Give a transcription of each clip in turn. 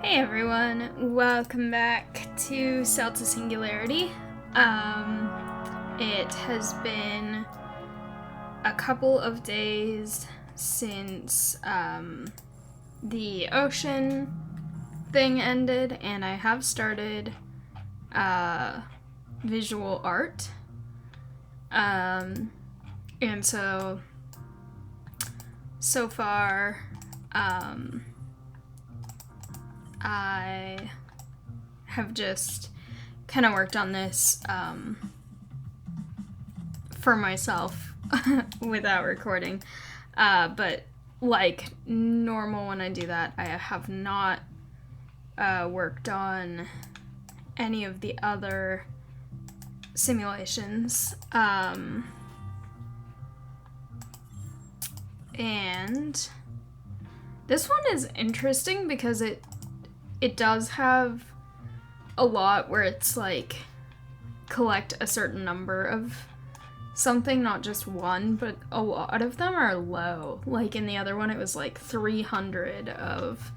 Hey everyone, welcome back to Celta Singularity. It has been a couple of days since the ocean thing ended, and I have started visual art. And so far, I have just kind of worked on this for myself without recording. But like normal when I do that, I have not worked on any of the other simulations. And this one is interesting because it does have a lot where it's like collect a certain number of something, not just one, but a lot of them are low. Like in the other one, it was like 300 of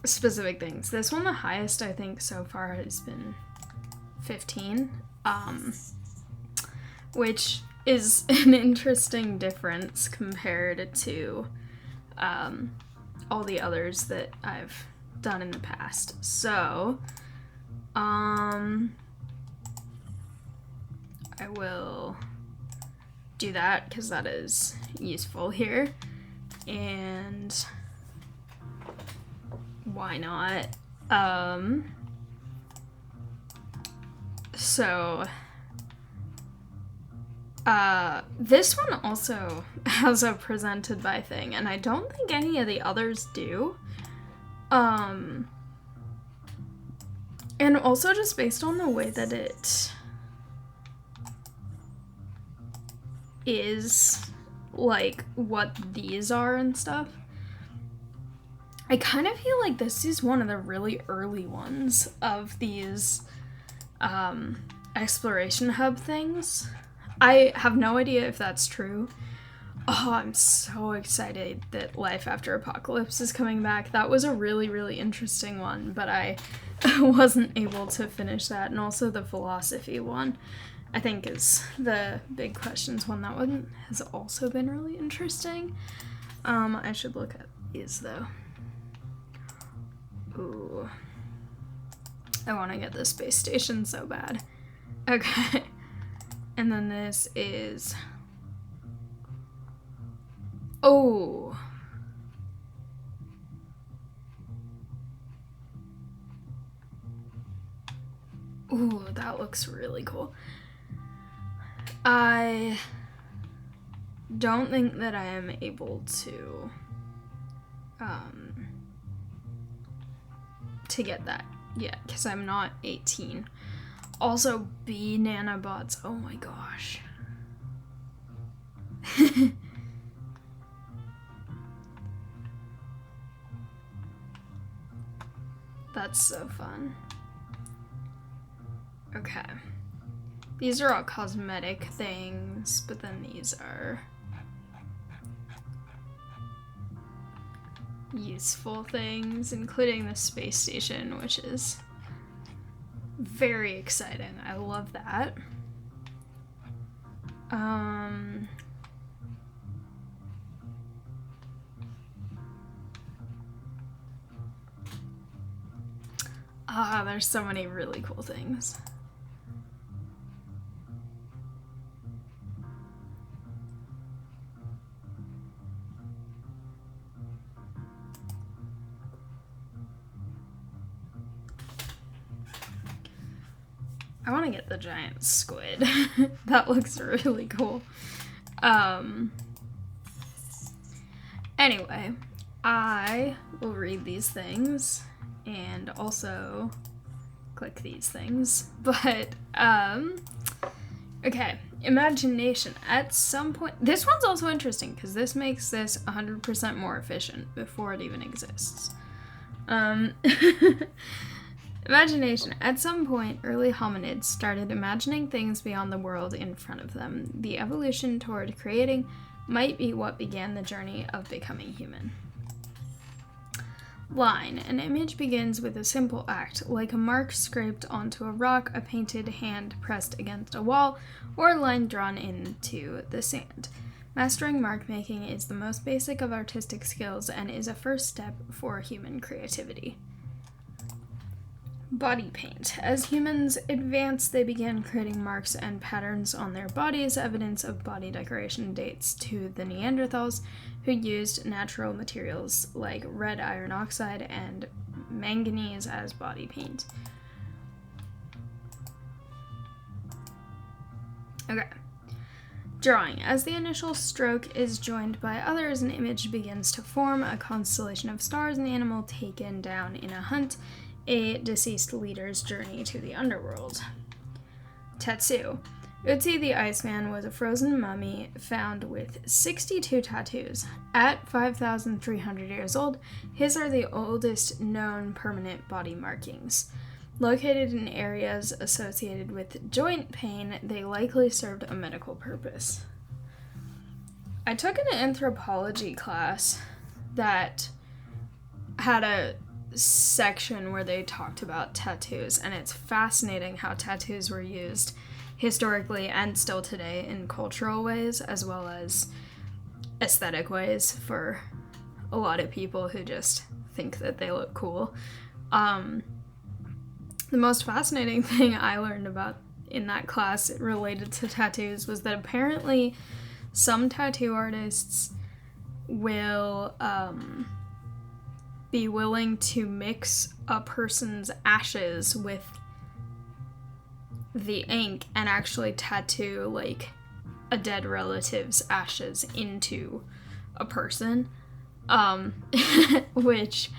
specific things. This one, the highest I think so far has been 15, which is an interesting difference compared to all the others that I've done in the past. So, I will do that because that is useful here. And why not? This one also has a presented by thing, and I don't think any of the others do. And also just based on the way that it is, like, what these are and stuff, I kind of feel like this is one of the really early ones of these exploration hub things. I have no idea if that's true. Oh, I'm so excited that Life After Apocalypse is coming back. That was a really, really interesting one, but I wasn't able to finish that. And also the philosophy one, I think, is the big questions one. That one has also been really interesting. I should look at these, though. Ooh. I want to get the space station so bad. Okay. And then this is... Oh. Ooh, that looks really cool. I don't think that I am able to get that yet because I'm not 18. Also, bee nanobots. Oh my gosh. That's so fun. Okay. These are all cosmetic things, but then these are useful things, including the space station, which is very exciting. I love that. There's so many really cool things. I want to get the giant squid. That looks really cool. Anyway, I will read these things and also click these things. But, okay. Imagination. At some point... This one's also interesting because this makes this 100% more efficient before it even exists. Imagination. At some point, early hominids started imagining things beyond the world in front of them. The evolution toward creating might be what began the journey of becoming human. line. An image begins with a simple act, like a mark scraped onto a rock, a painted hand pressed against a wall, or a line drawn into the sand. Mastering mark making is the most basic of artistic skills and is a first step for human creativity. Body paint. As humans advanced, they began creating marks and patterns on their bodies. Evidence of body decoration dates to the Neanderthals, who used natural materials like red iron oxide and manganese as body paint. Okay. Drawing. As the initial stroke is joined by others, an image begins to form, a constellation of stars, an animal taken down in a hunt, a deceased leader's journey to the underworld. Tattoo. Ötzi the Iceman was a frozen mummy found with 62 tattoos. At 5,300 years old, his are the oldest known permanent body markings. Located in areas associated with joint pain, they likely served a medical purpose. I took an anthropology class that had a section where they talked about tattoos, and it's fascinating how tattoos were used historically and still today in cultural ways as well as aesthetic ways for a lot of people who just think that they look cool. The most fascinating thing I learned about in that class related to tattoos was that apparently some tattoo artists will be willing to mix a person's ashes with the ink and actually tattoo like a dead relative's ashes into a person, which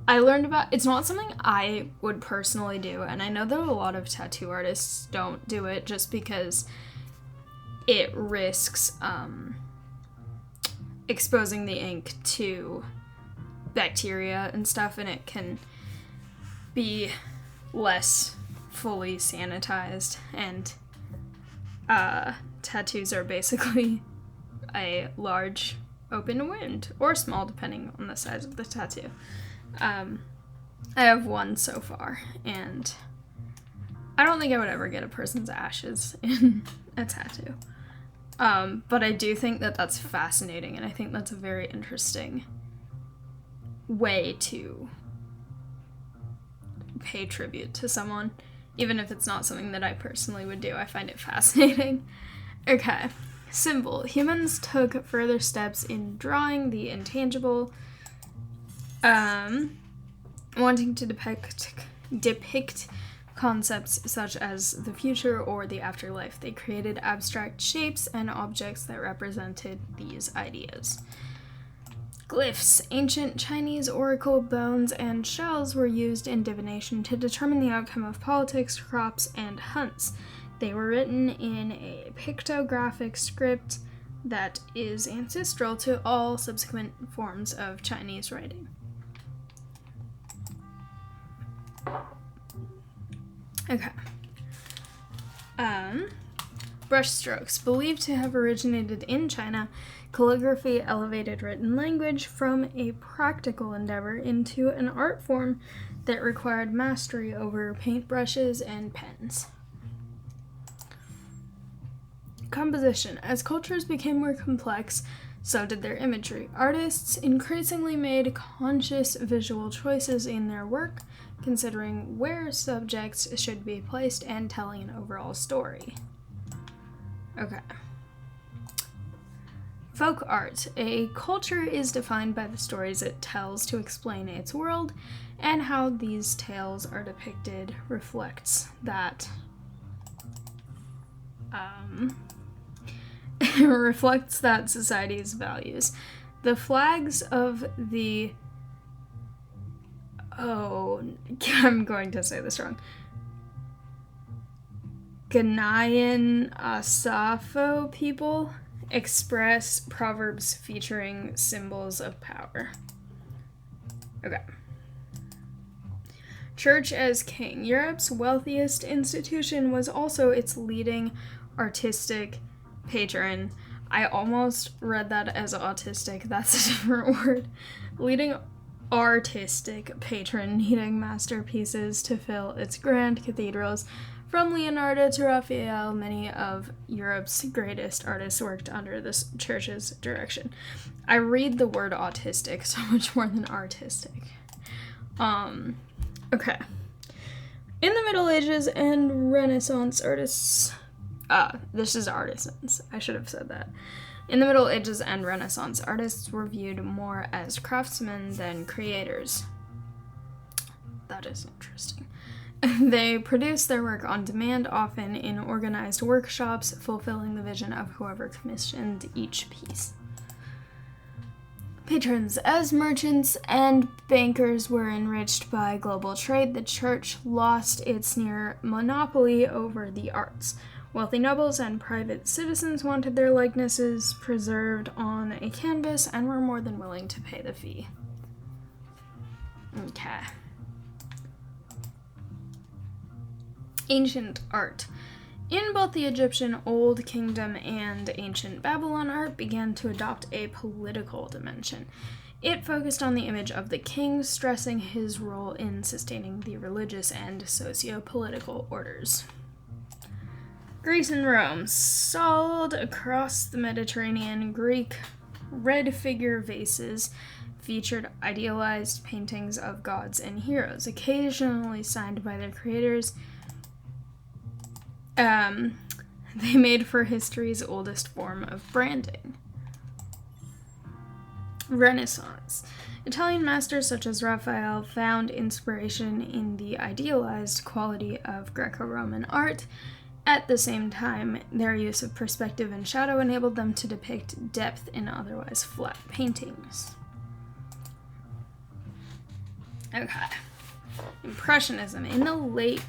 I learned about. It's not something I would personally do, and I know that a lot of tattoo artists don't do it just because it risks exposing the ink to bacteria and stuff, and it can be less fully sanitized, and tattoos are basically a large open wound, or small depending on the size of the tattoo. I have one so far, and I don't think I would ever get a person's ashes in a tattoo. But I do think that that's fascinating, and I think that's a very interesting way to pay tribute to someone, even if it's not something that I personally would do. I find it fascinating. Okay, symbol. Humans took further steps in drawing the intangible, wanting to depict concepts such as the future or the afterlife. They created abstract shapes and objects that represented these ideas. Glyphs. Ancient Chinese oracle bones and shells were used in divination to determine the outcome of politics, crops, and hunts. They were written in a pictographic script that is ancestral to all subsequent forms of Chinese writing. Okay. Brushstrokes. Believed to have originated in China, calligraphy elevated written language from a practical endeavor into an art form that required mastery over paintbrushes and pens. Composition. As cultures became more complex, so did their imagery. Artists increasingly made conscious visual choices in their work, considering where subjects should be placed and telling an overall story. Okay. Folk art. A culture is defined by the stories it tells to explain its world, and how these tales are depicted reflects that reflects that society's values. The flags of the I'm going to say this wrong. Ghanaian Asafo people express proverbs featuring symbols of power. Okay. Church as king. Europe's wealthiest institution was also its leading artistic patron. I almost read that as autistic. That's a different word. Leading artistic patron needing masterpieces to fill its grand cathedrals. From Leonardo to Raphael, many of Europe's greatest artists worked under this church's direction. I read the word autistic so much more than artistic. Okay. In the Middle Ages and Renaissance artists... this is artisans. I should have said that. In the Middle Ages and Renaissance, artists were viewed more as craftsmen than creators. That is interesting. They produced their work on demand, often in organized workshops, fulfilling the vision of whoever commissioned each piece. Patrons. As merchants and bankers were enriched by global trade, the church lost its near monopoly over the arts. Wealthy nobles and private citizens wanted their likenesses preserved on a canvas and were more than willing to pay the fee. Okay. Ancient art. In both the Egyptian Old Kingdom and ancient Babylon, art began to adopt a political dimension. It focused on the image of the king, stressing his role in sustaining the religious and socio-political orders. Greece and Rome. Sold across the Mediterranean, Greek red figure vases featured idealized paintings of gods and heroes, occasionally signed by their creators. They made for history's oldest form of branding. Renaissance. Italian masters such as Raphael found inspiration in the idealized quality of Greco-Roman art. At the same time, their use of perspective and shadow enabled them to depict depth in otherwise flat paintings. Okay. Impressionism. In the late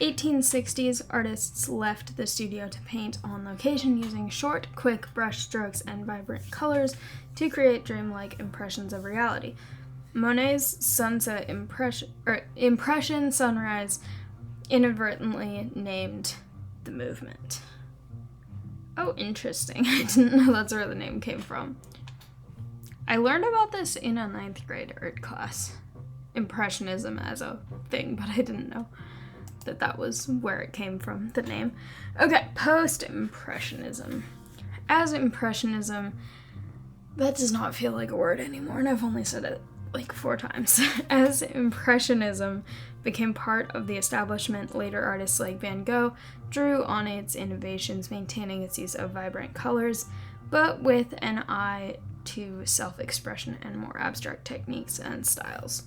1860s, artists left the studio to paint on location using short, quick brush strokes and vibrant colors to create dreamlike impressions of reality. Monet's sunset impression sunrise inadvertently named the movement. Oh, interesting. I didn't know that's where the name came from. I learned about this in a 9th grade art class. Impressionism as a thing, but I didn't know that was where it came from, the name. Okay, post-impressionism. As impressionism, that does not feel like a word anymore, and I've only said it like 4 times. As impressionism became part of the establishment, later artists like Van Gogh drew on its innovations, maintaining its use of vibrant colors, but with an eye to self-expression and more abstract techniques and styles.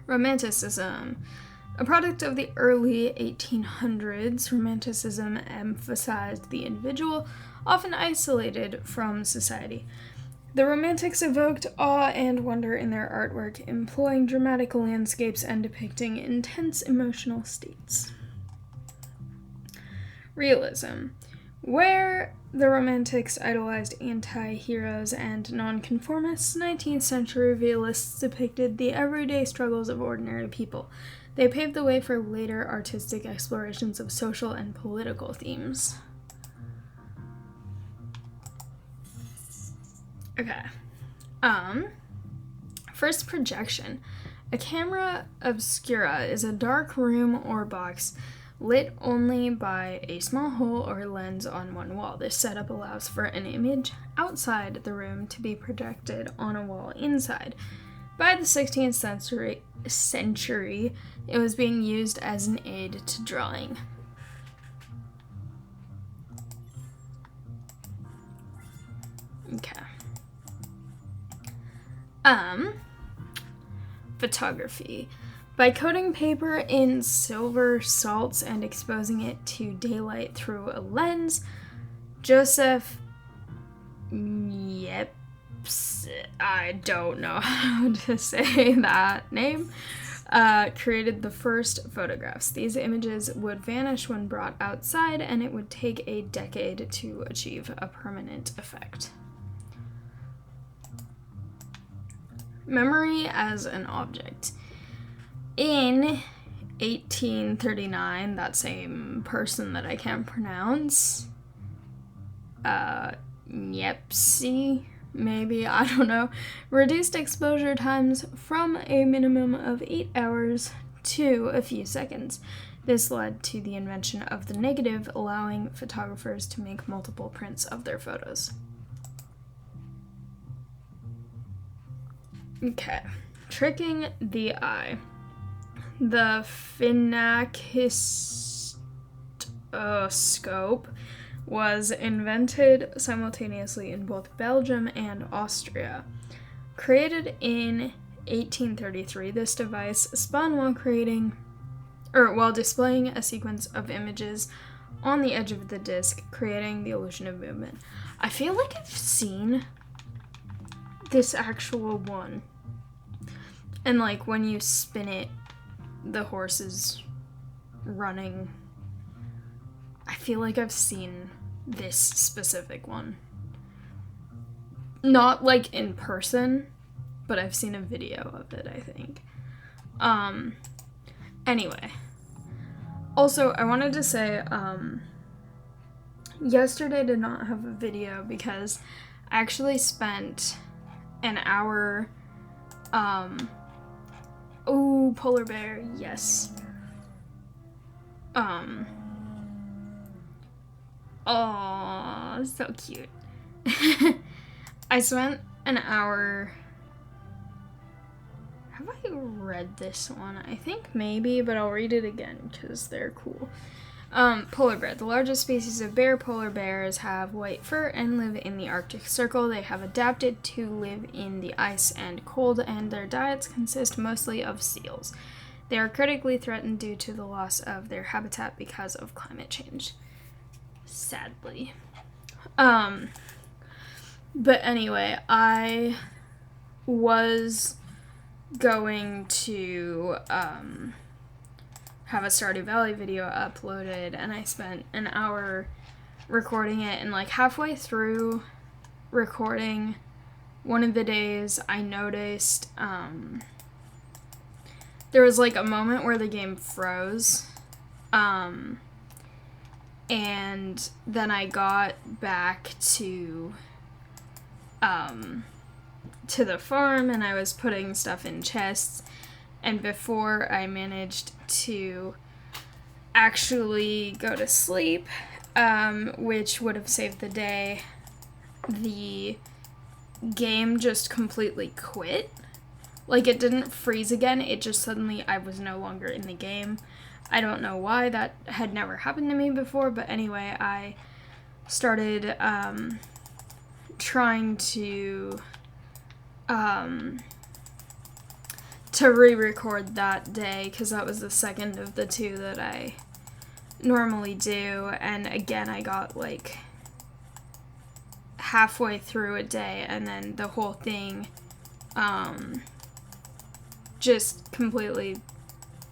Romanticism. A product of the early 1800s, Romanticism emphasized the individual, often isolated from society. The Romantics evoked awe and wonder in their artwork, employing dramatic landscapes and depicting intense emotional states. Realism. Where the Romantics idolized anti-heroes and nonconformists, 19th century realists depicted the everyday struggles of ordinary people. They paved the way for later artistic explorations of social and political themes. Okay. First, projection. A camera obscura is a dark room or box lit only by a small hole or lens on one wall. This setup allows for an image outside the room to be projected on a wall inside. By the 16th century, it was being used as an aid to drawing. Okay. Photography. By coating paper in silver salts and exposing it to daylight through a lens, Joseph Niepce, I don't know how to say that name, created the first photographs. These images would vanish when brought outside, and it would take a decade to achieve a permanent effect. Memory as an object. In 1839, that same person that I can't pronounce, Niepce, maybe, I don't know, reduced exposure times from a minimum of 8 hours to a few seconds. This led to the invention of the negative, allowing photographers to make multiple prints of their photos. Okay, tricking the eye. The phenakistoscope was invented simultaneously in both Belgium and Austria. Created in 1833, this device spun while displaying a sequence of images on the edge of the disc, creating the illusion of movement. I feel like I've seen this actual one. And like when you spin it, the horse is running. I feel like I've seen this specific one. Not like in person, but I've seen a video of it, I think. Anyway. Also, I wanted to say, yesterday did not have a video because I actually spent an hour, oh, polar bear, yes. Oh, so cute. I spent an hour. Have I read this one? I think maybe, but I'll read it again because they're cool. Polar bear. The largest species of polar bears have white fur and live in the Arctic Circle. They have adapted to live in the ice and cold, and their diets consist mostly of seals. They are critically threatened due to the loss of their habitat because of climate change. Sadly. But anyway, I was going to have a Stardew Valley video uploaded, and I spent an hour recording it, and like halfway through recording one of the days I noticed there was like a moment where the game froze, and then I got back to the farm, and I was putting stuff in chests, and before I managed to actually go to sleep, which would have saved the day, the game just completely quit. Like, it didn't freeze again, it just suddenly, I was no longer in the game. I don't know why, that had never happened to me before, but anyway, I started trying to re-record that day, because that was the second of the two that I normally do, and again I got like halfway through a day, and then the whole thing just completely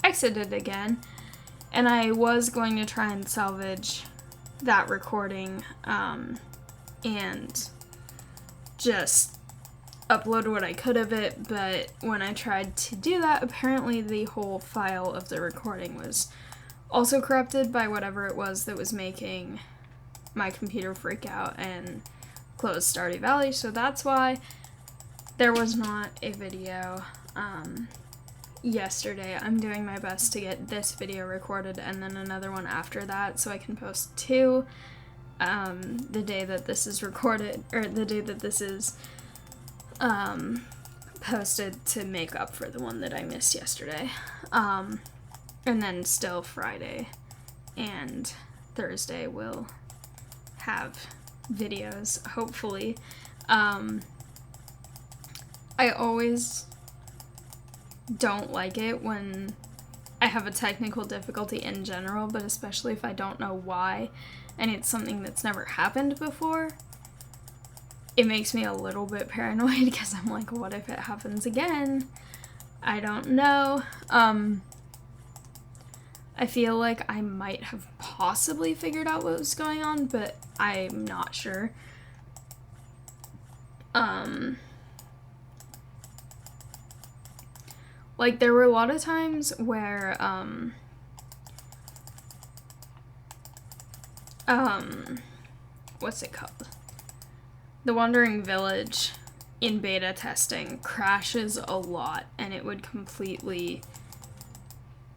exited again, and I was going to try and salvage that recording and just upload what I could of it, but when I tried to do that, apparently the whole file of the recording was also corrupted by whatever it was that was making my computer freak out and close Stardew Valley, so that's why there was not a video yesterday. I'm doing my best to get this video recorded and then another one after that so I can post two the day that this is recorded, or the day that this is posted, to make up for the one that I missed yesterday. And then still Friday and Thursday will have videos, hopefully. I always don't like it when I have a technical difficulty in general, but especially if I don't know why, and it's something that's never happened before. It makes me a little bit paranoid because I'm like, what if it happens again? I don't know. I feel like I might have possibly figured out what was going on, but I'm not sure. Like, there were a lot of times where, what's it called? The Wandering Village in beta testing crashes a lot, and it would completely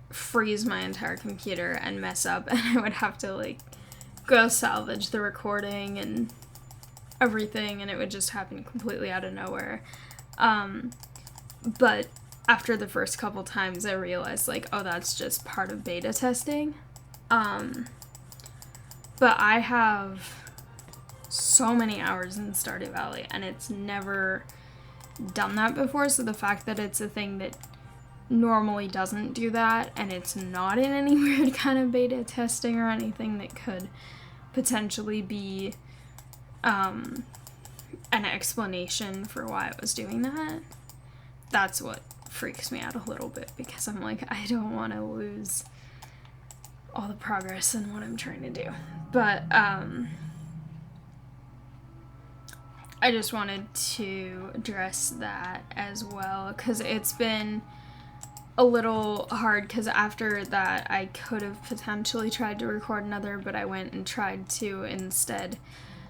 freeze my entire computer and mess up, and I would have to like go salvage the recording and everything, and it would just happen completely out of nowhere. But after the first couple times, I realized like, oh, that's just part of beta testing. But I have so many hours in Stardew Valley, and it's never done that before, so the fact that it's a thing that normally doesn't do that, and it's not in any weird kind of beta testing or anything that could potentially be an explanation for why it was doing that, that's what freaks me out a little bit, because I'm like, I don't want to lose all the progress in what I'm trying to do. But I just wanted to address that as well, because it's been a little hard, because after that I could have potentially tried to record another, but I went and tried to instead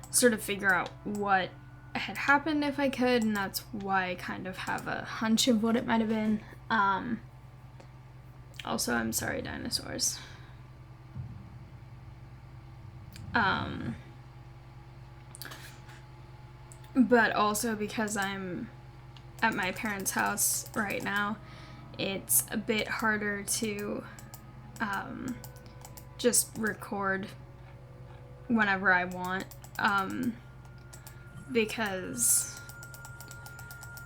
sort of figure out what had happened if I could, and that's why I kind of have a hunch of what it might have been. Also, I'm sorry, dinosaurs. But also because I'm at my parents' house right now, it's a bit harder to just record whenever I want, because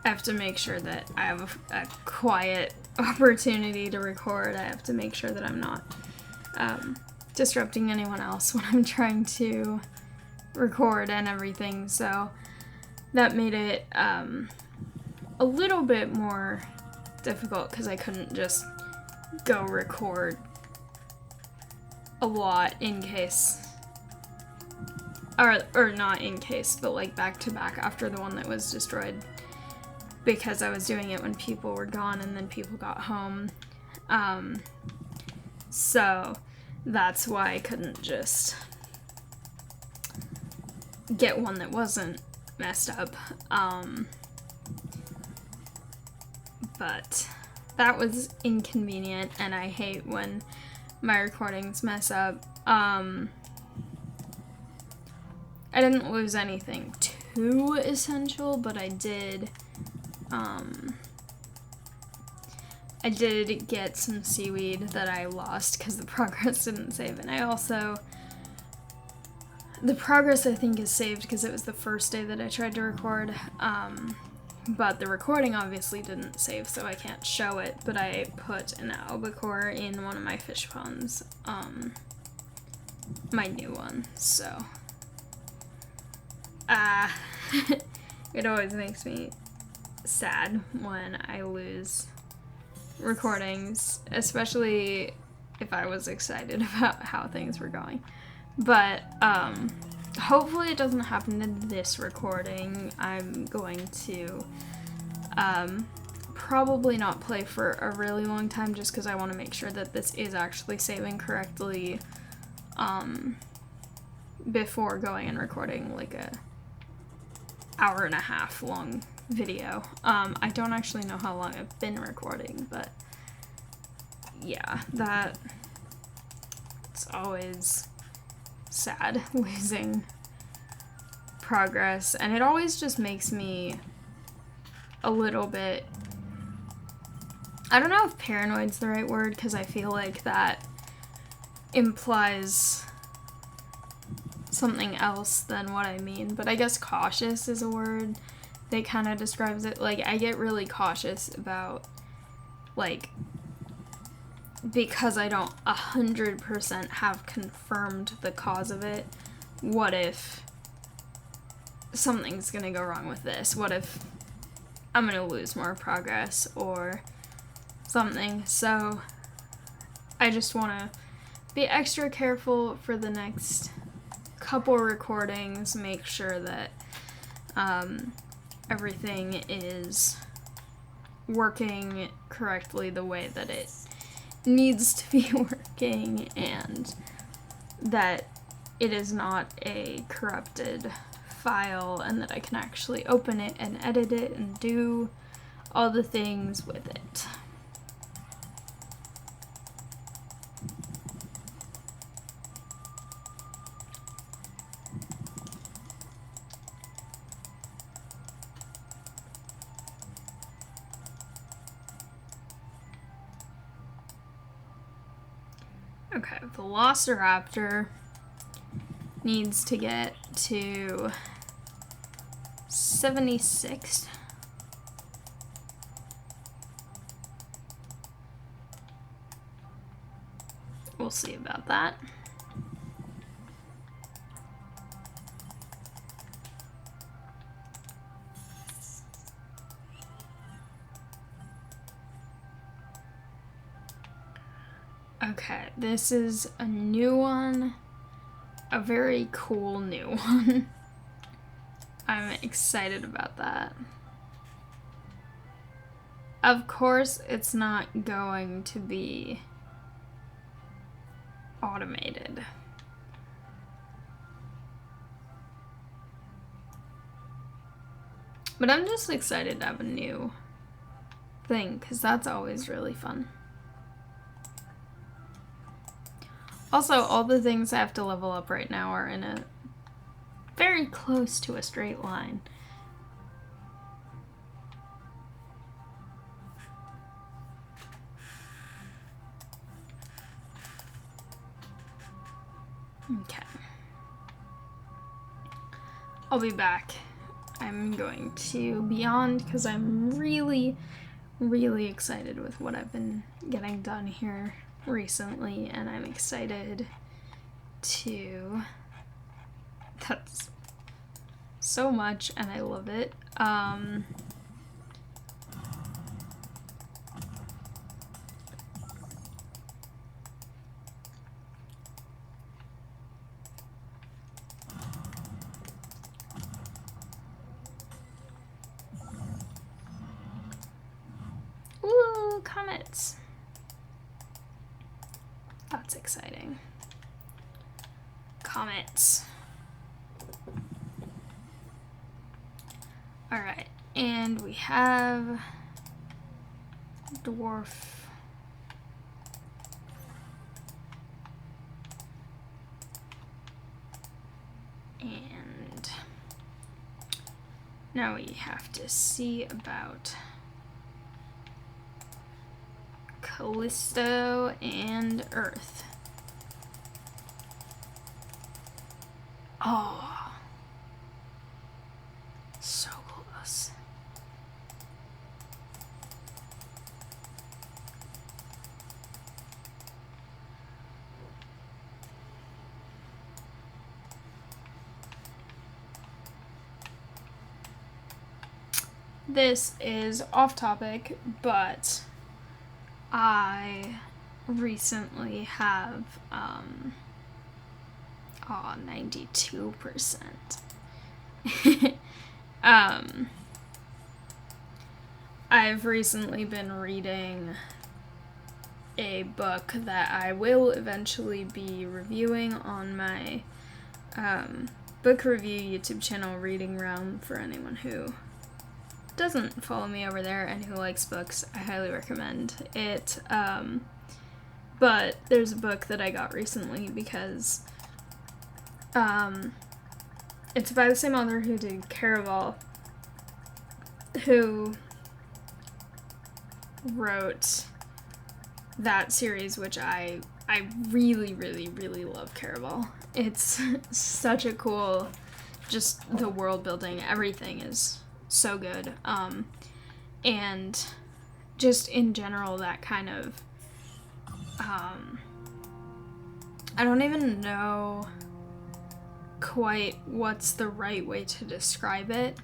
I have to make sure that I have a quiet opportunity to record. I have to make sure that I'm not disrupting anyone else when I'm trying to record and everything, so that made it a little bit more difficult, because I couldn't just go record a lot in case, or not in case, but like back to back after the one that was destroyed, because I was doing it when people were gone and then people got home. So that's why I couldn't just get one that wasn't messed up. But that was inconvenient, and I hate when my recordings mess up. I didn't lose anything too essential, but I did get some seaweed that I lost because the progress didn't save, and I also, the progress I think is saved because it was the first day that I tried to record, but the recording obviously didn't save, so I can't show it, but I put an albacore in one of my fish ponds, my new one, so, it always makes me sad when I lose recordings, especially if I was excited about how things were going. But hopefully it doesn't happen to this recording. I'm going to probably not play for a really long time, just because I want to make sure that this is actually saving correctly before going and recording like a hour and a half long video. I don't actually know how long I've been recording, but yeah, it's always sad losing progress, and it always just makes me a little bit, I don't know if paranoid's the right word, because I feel like that implies something else than what I mean, but I guess cautious is a word that kind of describes it. Like, I get really cautious about, like, because I don't 100% have confirmed the cause of it, what if something's gonna go wrong with this? What if I'm gonna lose more progress or something? So I just want to be extra careful for the next couple recordings, make sure that everything is working correctly the way that it needs to be working, and that it is not a corrupted file and that I can actually open it and edit it and do all the things with it. Okay, Velociraptor needs to get to 76. We'll see about that. Okay, this is a new one. A very cool new one. I'm excited about that. Of course, it's not going to be automated. But I'm just excited to have a new thing, because that's always really fun. Also, all the things I have to level up right now are in a very close to a straight line. Okay. I'll be back. I'm going to Beyond because I'm really, really excited with what I've been getting done here recently, and I'm excited to... That's so much, and I love it. Ooh, comets. That's exciting. Comets. Alright, and we have dwarf. And now we have to see about Callisto and Earth. Oh, so close. This is off topic, but I recently have 92%. I've recently been reading a book that I will eventually be reviewing on my book review YouTube channel, Reading Realm, for anyone who doesn't follow me over there and who likes books. I highly recommend it. But there's a book that I got recently because it's by the same author who did Caraval, who wrote that series, which I really, really, really love Caraval. It's such a cool, just the world building, everything is so good. And just in general, that kind of, I don't even know quite what's the right way to describe it.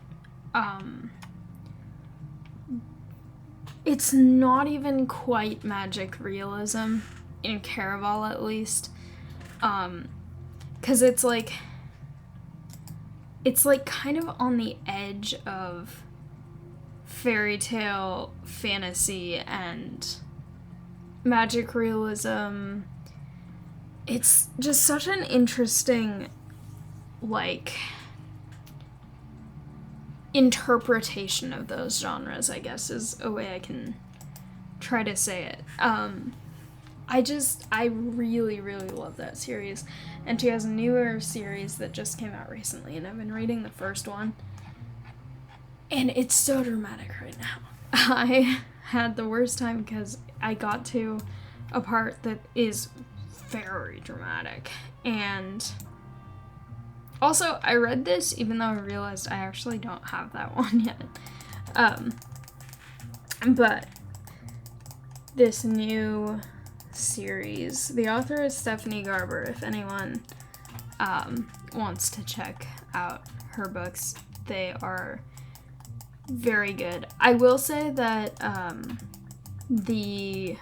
It's not even quite magic realism, in Caraval at least. 'Cause it's like kind of on the edge of fairy tale fantasy and magic realism. It's just such an interesting, like, interpretation of those genres, I guess, is a way I can try to say it. I really, really love that series. And she has a newer series that just came out recently, and I've been reading the first one. And it's so dramatic right now. I had the worst time because I got to a part that is very dramatic. And also, I read this even though I realized I actually don't have that one yet. But this new series, the author is Stephanie Garber, if anyone wants to check out her books. They are very good. I will say that the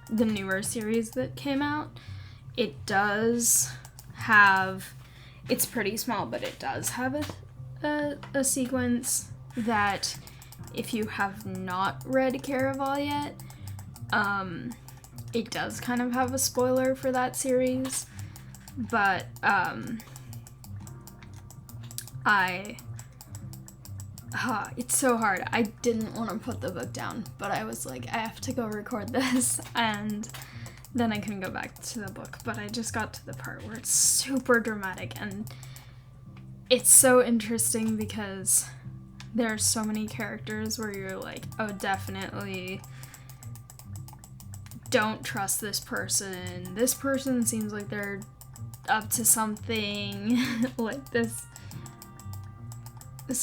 newer series that came out, it does have, it's pretty small, but it does have a sequence that, if you have not read Caraval yet, it does kind of have a spoiler for that series, but it's so hard. I didn't want to put the book down, but I was like, I have to go record this, and then I couldn't go back to the book. But I just got to the part where it's super dramatic, and it's so interesting because there are so many characters where you're like, oh, definitely don't trust this person. This person seems like they're up to something. Like this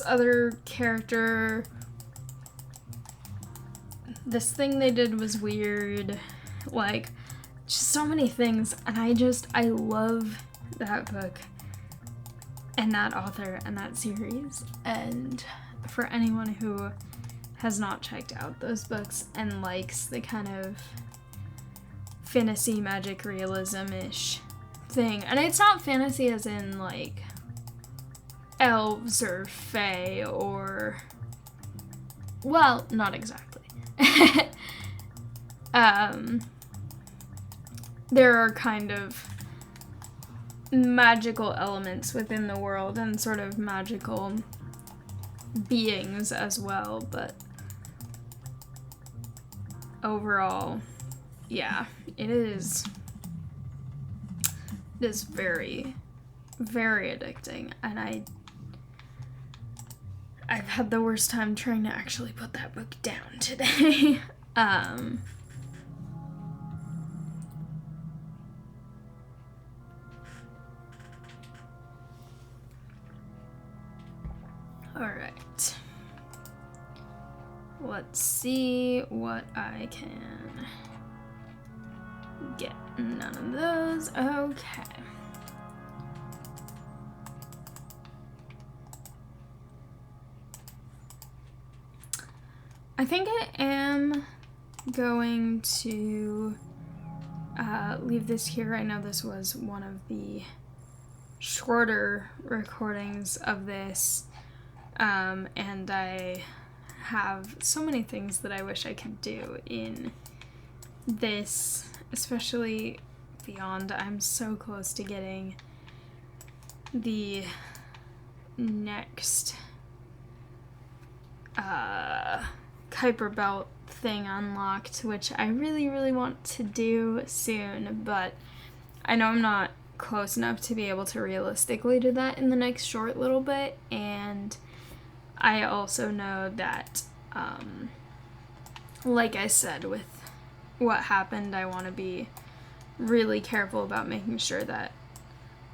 other character, this thing they did was weird. Like, just so many things. And I love that book and that author and that series. And for anyone who has not checked out those books and likes the kind of fantasy magic realism-ish thing, and it's not fantasy as in like elves or fae or, well, not exactly. There are kind of magical elements within the world and sort of magical beings as well, but overall, yeah, it is very, very addicting, and I've had the worst time trying to actually put that book down today. Alright. Let's see what I can get. None of those. Okay. I think I am going to leave this here. I know this was one of the shorter recordings of this, and I have so many things that I wish I could do in this, especially beyond. I'm so close to getting the next Kuiper Belt thing unlocked, which I really, really want to do soon, but I know I'm not close enough to be able to realistically do that in the next short little bit, and I also know that, like I said, with what happened, I want to be really careful about making sure that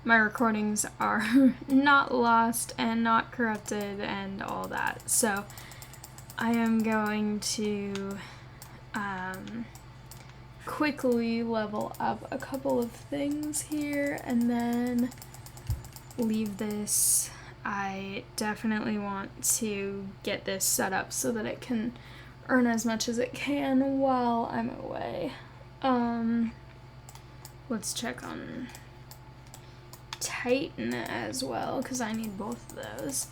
my recordings are not lost and not corrupted and all that. So I am going to quickly level up a couple of things here and then leave this. I definitely want to get this set up so that it can earn as much as it can while I'm away. Let's check on Titan as well, because I need both of those.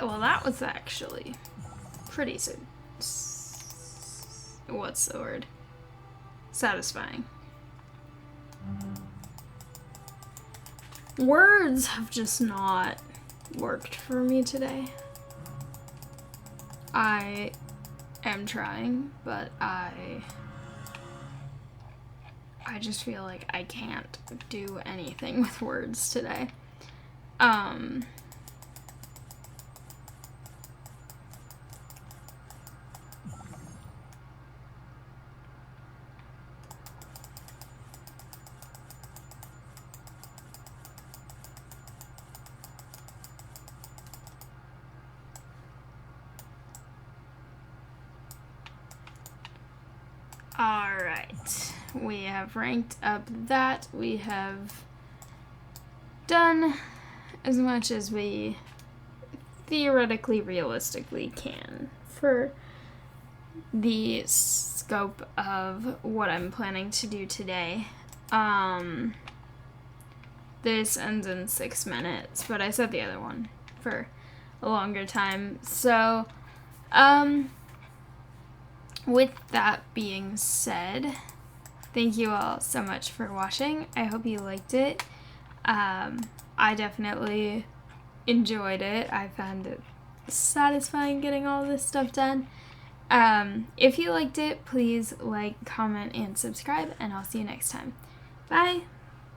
Well, that was actually pretty what's the word? Satisfying. Words have just not worked for me today. I am trying, but I just feel like I can't do anything with words today. Alright, we have ranked up that. We have done as much as we theoretically, realistically can for the scope of what I'm planning to do today. This ends in 6 minutes, but I set the other one for a longer time. So, with that being said, thank you all so much for watching. I hope you liked it. I definitely enjoyed it. I found it satisfying getting all this stuff done. If you liked it, please like, comment, and subscribe, and I'll see you next time. Bye!